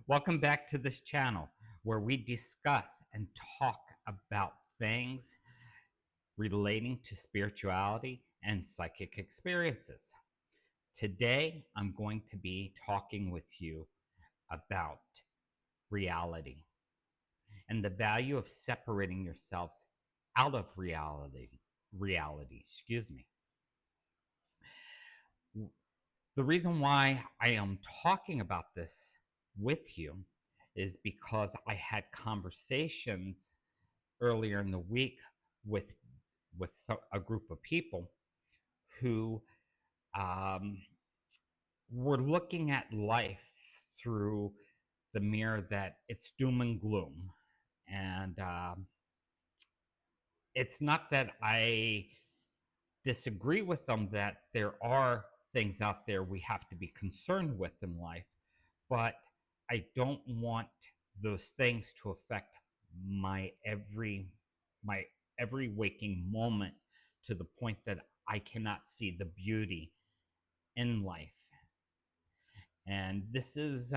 Welcome back to this channel where we discuss and talk about things relating to spirituality and psychic experiences. Today, I'm going to be talking with you about reality and the value of separating yourselves out of reality, excuse me. The reason why I am talking about this with you is because I had conversations earlier in the week with a group of people who um, were looking at life through the mirror that it's doom and gloom, and it's not that I disagree with them that there are things out there we have to be concerned with in life, but I don't want those things to affect my my every waking moment to the point that I cannot see the beauty in life. And this is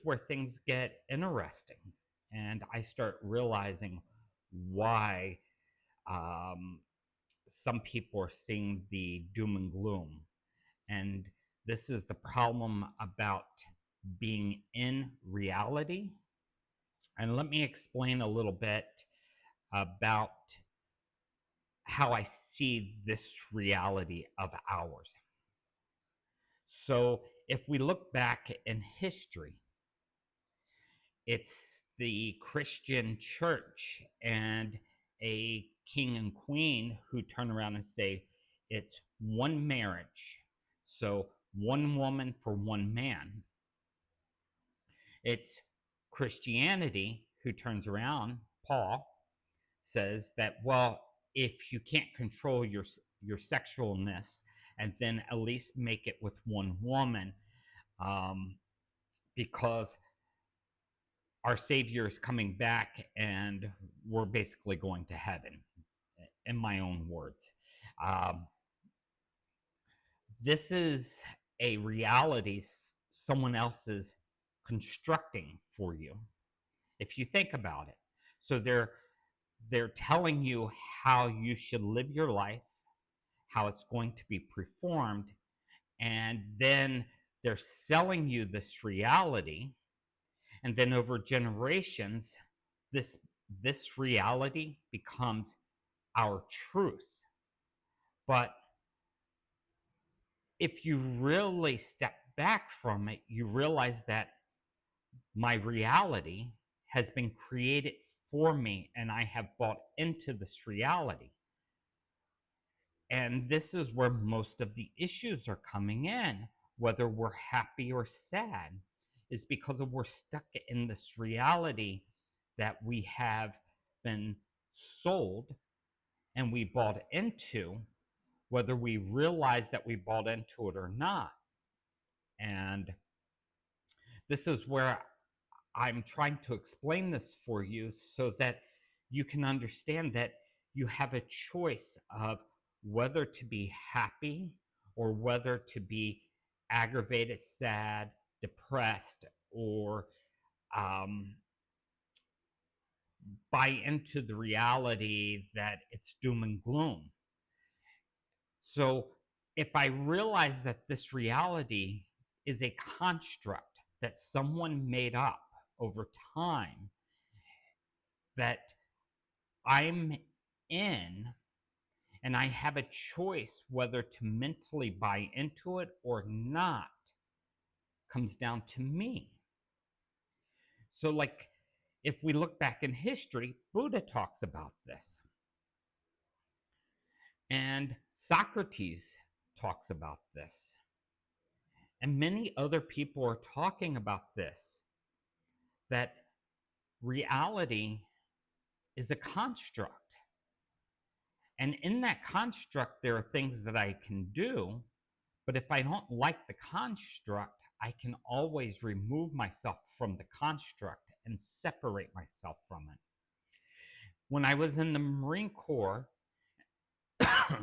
where things get interesting, and I start realizing why um, some people are seeing the doom and gloom. And this is the problem about being in reality. And let me explain a little bit about how I see this reality of ours. So, if we look back in history, it's the Christian church and a king and queen who turn around and say it's one marriage. So, one woman for one man. It's Christianity who turns around, Paul says that, well, if you can't control your sexualness, and then at least make it with one woman, um, because our Savior is coming back and we're basically going to heaven, in my own words. Um, this is a reality someone else is constructing for you, if you think about it. So they're telling you how you should live your life, how it's going to be performed, and then they're selling you this reality, and then over generations this reality becomes our truth. But if you really step back from it, you realize that my reality has been created for me and I have bought into this reality. And this is where most of the issues are coming in, whether we're happy or sad, is because we're stuck in this reality that we have been sold and we bought into, whether we realize that we bought into it or not. And this is where I'm trying to explain this for you so that you can understand that you have a choice of whether to be happy or whether to be aggravated, sad, depressed, or um, buy into the reality that it's doom and gloom. So if I realize that this reality is a construct that someone made up over time, that I'm in, and I have a choice whether to mentally buy into it or not, comes down to me. So, like, if we look back in history, Buddha talks about this, and Socrates talks about this, and many other people are talking about this, that reality is a construct. And in that construct, there are things that I can do. But if I don't like the construct, I can always remove myself from the construct and separate myself from it. When I was in the Marine Corps,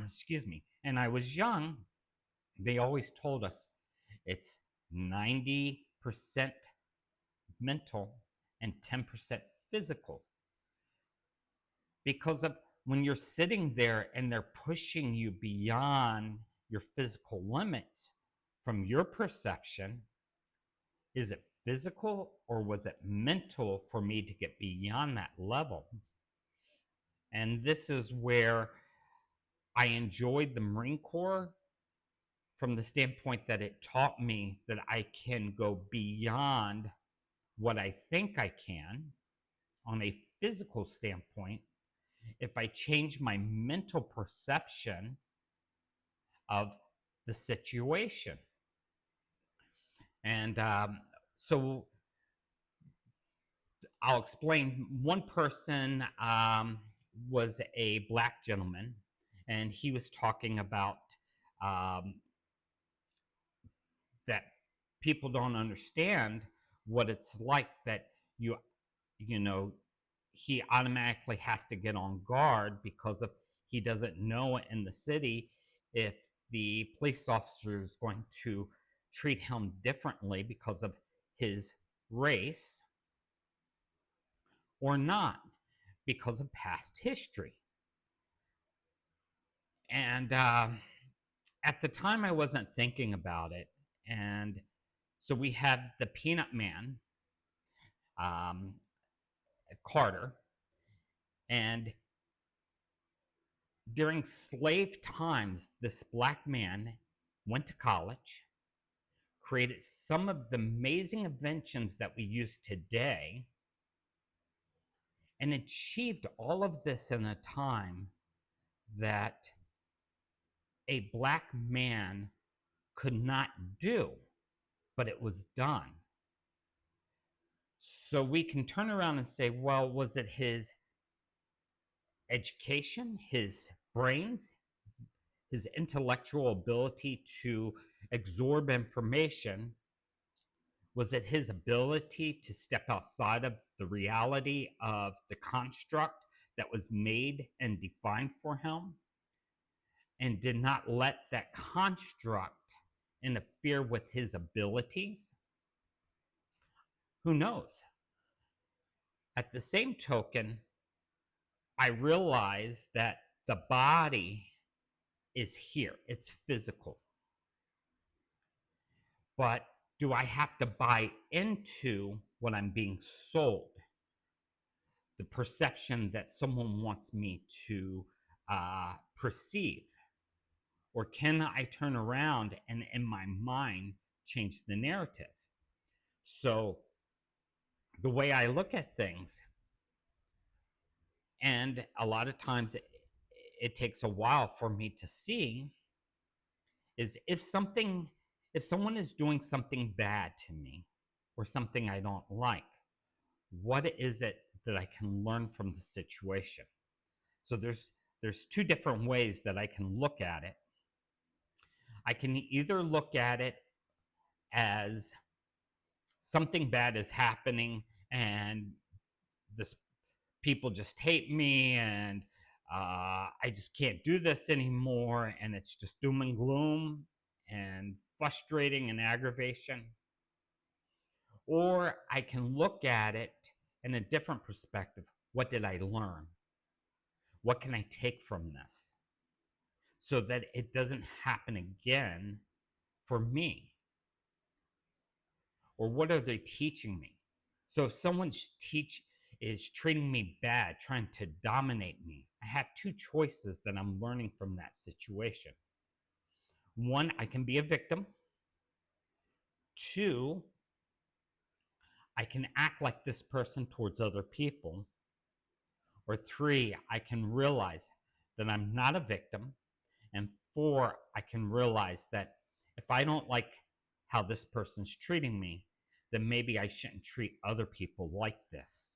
excuse me, and I was young, they always told us it's 90% mental and 10% physical. Because of when you're sitting there and they're pushing you beyond your physical limits, from your perception, is it physical or was it mental for me to get beyond that level? And this is where I enjoyed the Marine Corps from the standpoint that it taught me that I can go beyond what I think I can on a physical standpoint if I change my mental perception of the situation. And so I'll explain. One person was a black gentleman, and he was talking about um, that people don't understand what it's like, that you know he automatically has to get on guard because of he doesn't know in the city if the police officer is going to treat him differently because of his race or not, because of past history. And at the time, I wasn't thinking about it. And so we had the Peanut Man, um, Carter, and during slave times, this black man went to college, created some of the amazing inventions that we use today, and achieved all of this in a time that a black man could not do, but it was done. So we can turn around and say, well, was it his education, his brains, his intellectual ability to absorb information? Was it his ability to step outside of the reality of the construct that was made and defined for him and did not let that construct interfere with his abilities? Who knows? At the same token, I realize that the body is here, it's physical. But do I have to buy into what I'm being sold? The perception that someone wants me to perceive? Or can I turn around and in my mind change the narrative? So, the way I look at things, and a lot of times it takes a while for me to see, is if someone is doing something bad to me or something I don't like, what is it that I can learn from the situation? So there's two different ways that I can look at it. I can either look at it as something bad is happening and this people just hate me and I just can't do this anymore and it's just doom and gloom and frustrating and aggravation. Or I can look at it in a different perspective. What did I learn? What can I take from this so that it doesn't happen again for me? Or what are they teaching me? So if someone's is treating me bad, trying to dominate me, I have two choices that I'm learning from that situation. One, I can be a victim. Two, I can act like this person towards other people. Or three, I can realize that I'm not a victim. And four, I can realize that if I don't like how this person's treating me, then maybe I shouldn't treat other people like this.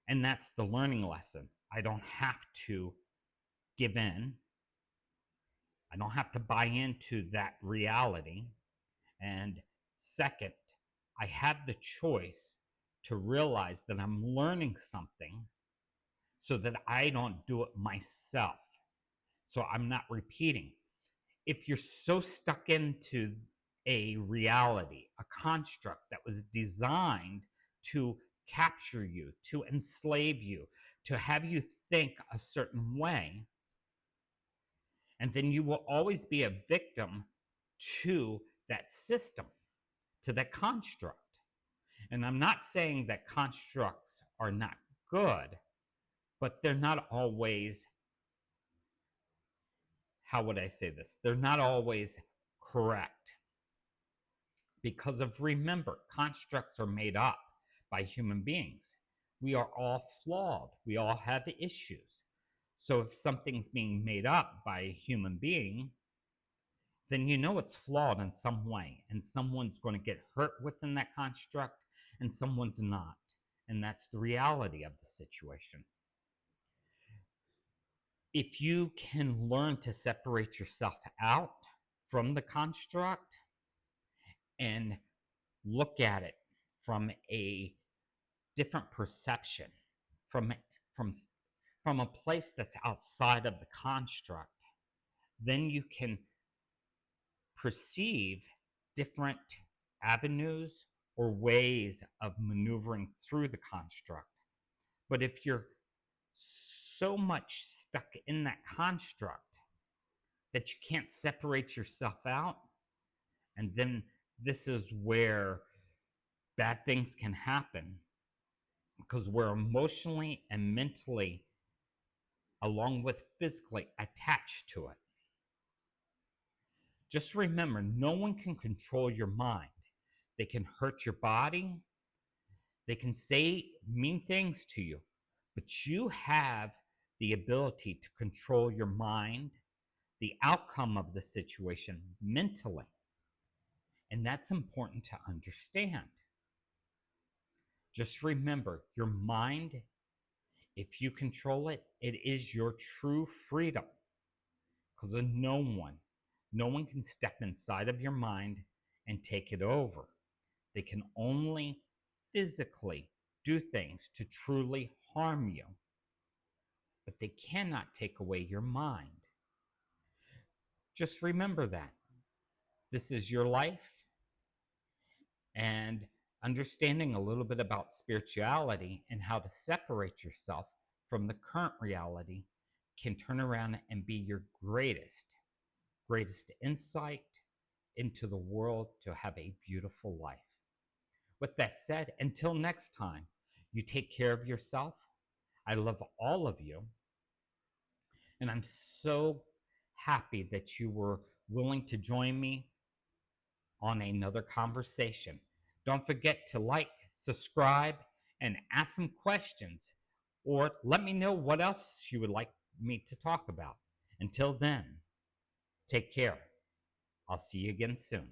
And that's the learning lesson. I don't have to give in. I don't have to buy into that reality. And second, I have the choice to realize that I'm learning something so that I don't do it myself. So I'm not repeating. if you're so stuck into a reality, a construct that was designed to capture you, to enslave you, to have you think a certain way, and then you will always be a victim to that system, to that construct. And I'm not saying that constructs are not good, but they're not always, how would I say this? They're not always correct. Because of, remember, constructs are made up by human beings. We are all flawed. We all have issues. So if something's being made up by a human being, then you know it's flawed in some way, and someone's going to get hurt within that construct and someone's not. And that's the reality of the situation. If you can learn to separate yourself out from the construct and look at it from a different perception, from from from a place that's outside of the construct, then you can perceive different avenues or ways of maneuvering through the construct. But if you're so much stuck in that construct that you can't separate yourself out, and then this is where bad things can happen, because we're emotionally and mentally, along with physically, attached to it. Just remember, no one can control your mind. They can hurt your body, they can say mean things to you, but you have the ability to control your mind, the outcome of the situation mentally. And that's important to understand. Just remember, your mind, if you control it, it is your true freedom. Because no one can step inside of your mind and take it over. They can only physically do things to truly harm you, but they cannot take away your mind. Just remember that. This is your life, and understanding a little bit about spirituality and how to separate yourself from the current reality can turn around and be your greatest insight into the world to have a beautiful life. With that said, until next time, you take care of yourself. I love all of you. And I'm so happy that you were willing to join me on another conversation. Don't forget to like, subscribe, and ask some questions, or let me know what else you would like me to talk about. Until then, take care. I'll see you again soon.